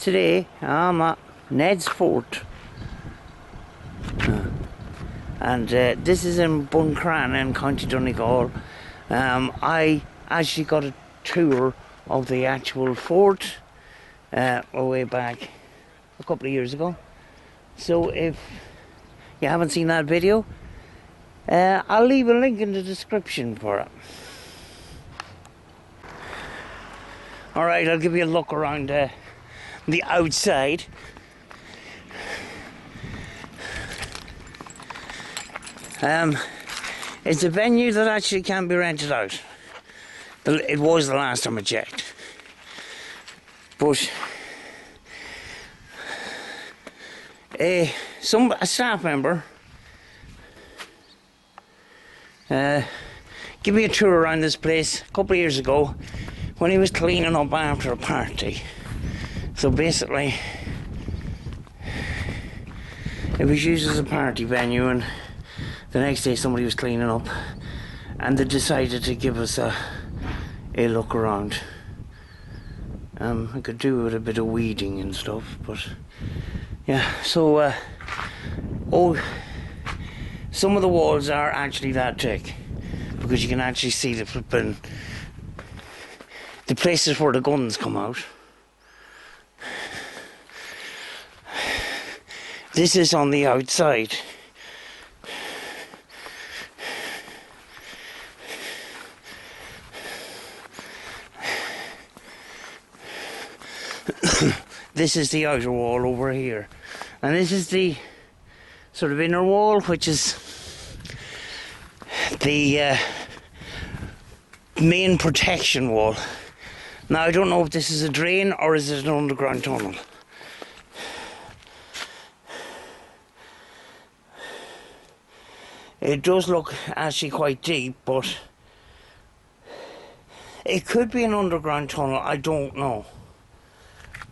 Today I'm at Neds Fort, and this is in BUNCRANA in County Donegal. I actually got a tour of the actual fort way back a couple of years ago. So if you haven't seen that video, I'll leave a link in the description for it. Alright, I'll give you a look around the outside. It's a venue that actually can be rented out. It was the last time I checked. But a staff member gave me a tour around this place a couple of years ago when he was cleaning up after a party. So basically, it was used as a party venue, and the next day somebody was cleaning up and they decided to give us a look around. I could do with a bit of weeding and stuff, but yeah, so some of the walls are actually that thick, because you can actually see the places where the guns come out. This is on the outside. This is the outer wall over here, and this is the sort of inner wall, which is the main protection wall. Now, I don't know if this is a drain or is it an underground tunnel. It does look actually quite deep, but it could be an underground tunnel, I don't know.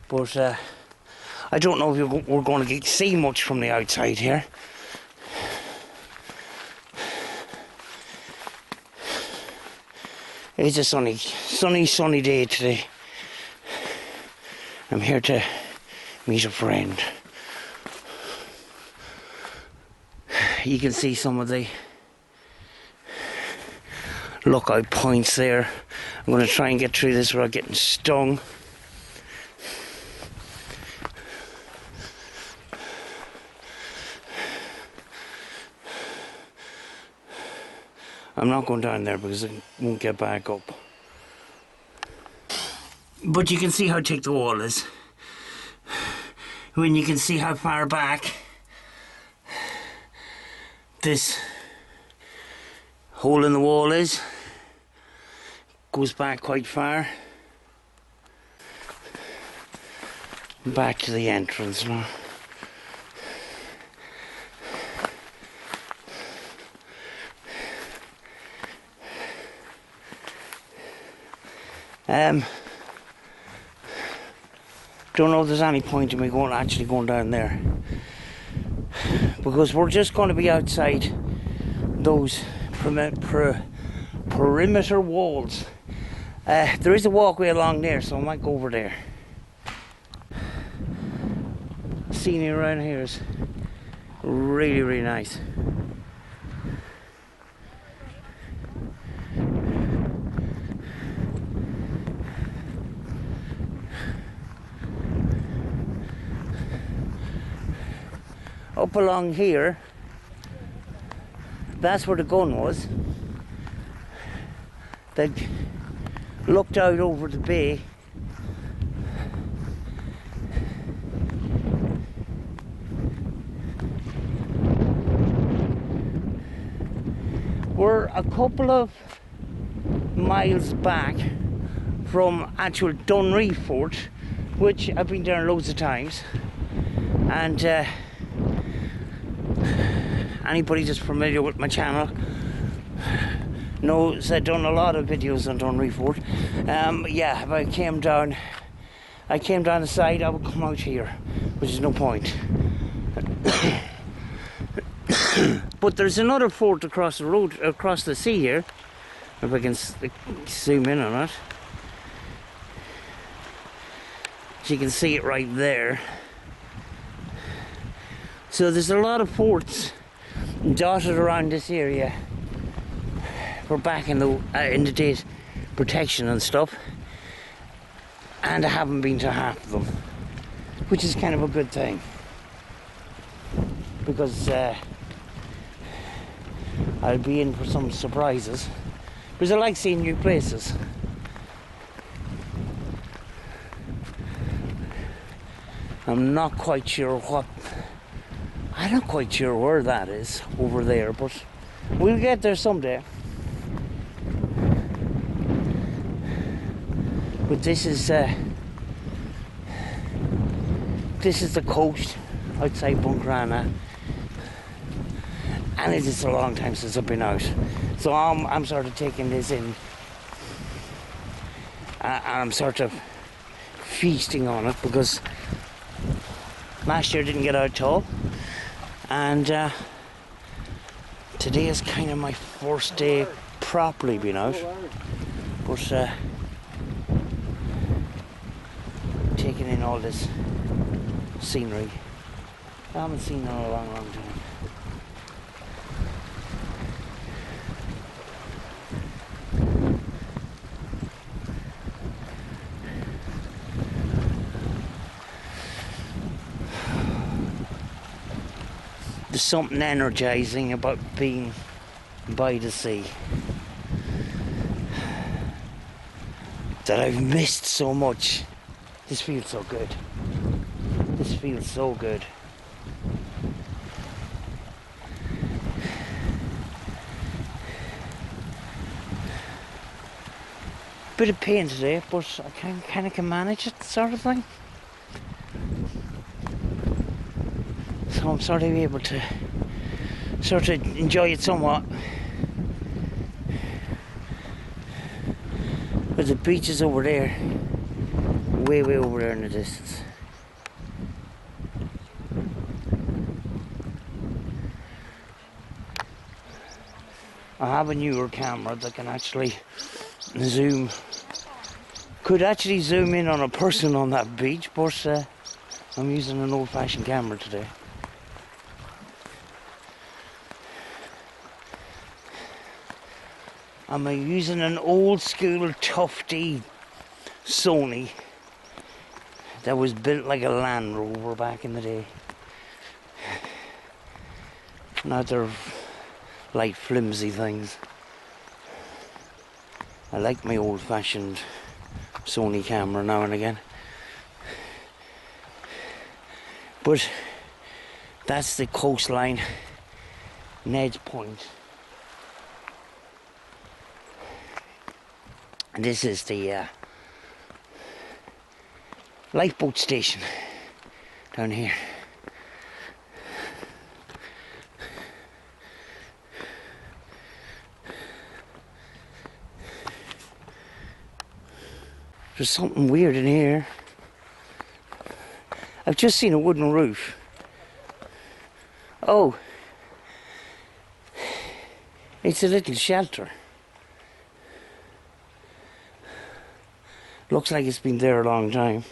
But I don't know if we're going to see much from the outside here. It's a sunny day today. I'm here to meet a friend. You can see some of the lookout points there. I'm going to try and get through this without getting stung. I'm not going down there because I won't get back up. But you can see how thick the wall is. When you can see how far back this hole in the wall is. Goes back quite far. Back to the entrance now. Don't know if there's any point in me actually going down there, because we're just going to be outside those perimeter walls. There is a walkway along there, so I might go over there. Scenery around here is really, really nice. Up along here, that's where the gun was. That looked out over the bay. We're a couple of miles back from actual Neds Fort, which I've been there loads of times, and anybody that's familiar with my channel knows I've done a lot of videos on Neds Fort. Yeah, if I came down the side, I would come out here, which is no point. But there's another fort across the road, across the sea here. If I can zoom in on it. You can see it right there. So there's a lot of forts dotted around this area for back in the date protection and stuff, and I haven't been to half of them, which is kind of a good thing, because I'll be in for some surprises, because I like seeing new places. I'm not quite sure where that is over there, but we'll get there someday. But this is the coast outside BUNCRANA, and it is a long time since I've been out, so I'm sort of taking this in, and I'm sort of feasting on it, because last year I didn't get out at all, and today is kind of my first day properly being out, but taking in all this scenery I haven't seen in a long time. There's something energizing about being by the sea that I've missed so much. This feels so good. This feels so good. Bit of pain today, but I kind of can manage it, sort of thing. So I'm sort of able to sort of enjoy it somewhat. But the beach is over there, way over there in the distance. I have a newer camera that can actually could actually zoom in on a person on that beach, but I'm using an old-fashioned camera today. I'm using an old school tufty Sony that was built like a Land Rover back in the day. Now they're light flimsy things. I like my old-fashioned Sony camera now and again. But that's the coastline, Neds Point. And this is the lifeboat station down here. There's something weird in here. I've just seen a wooden roof. Oh, it's a little shelter. Looks like it's been there a long time.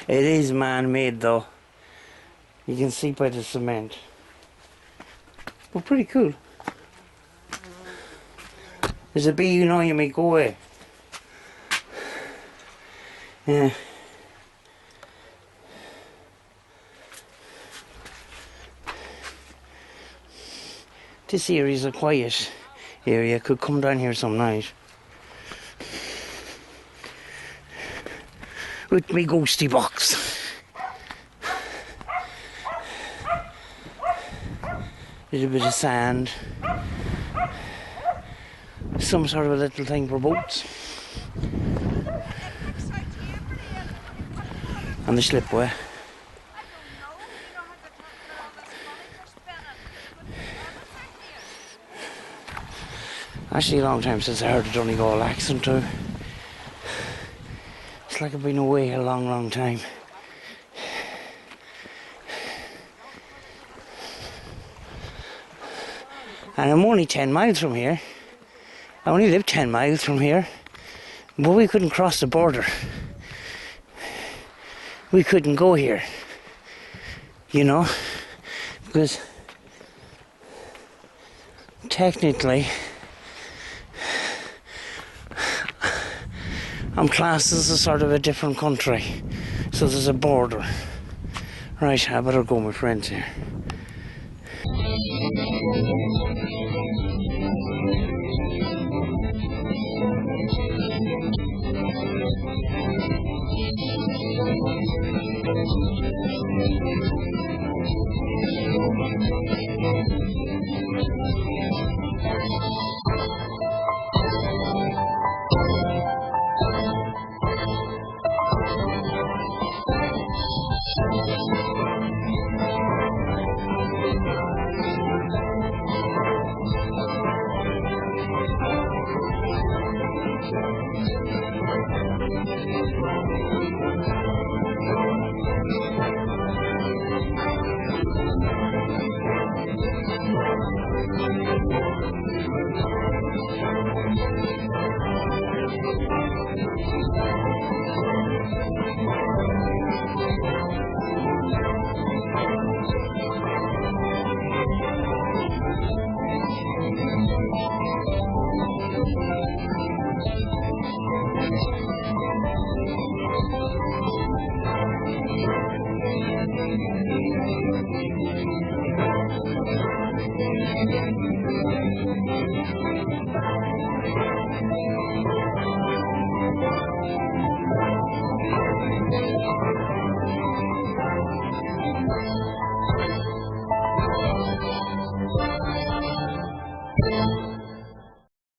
It is man-made though. You can see by the cement. But pretty cool. There's a bee, you know, you may go away. Yeah. This area is a quiet area. Could come down here some night with me ghosty box. Little bit of sand. Some sort of a little thing for boats. And the slipway. Actually a long time since I heard a Donegal accent too. It's like I've been away a long time. And I'm only 10 miles from here. I only live 10 miles from here. But we couldn't cross the border. We couldn't go here, you know, because technically I'm classed as a sort of a different country, so there's a border. Right, I better go, my friends here.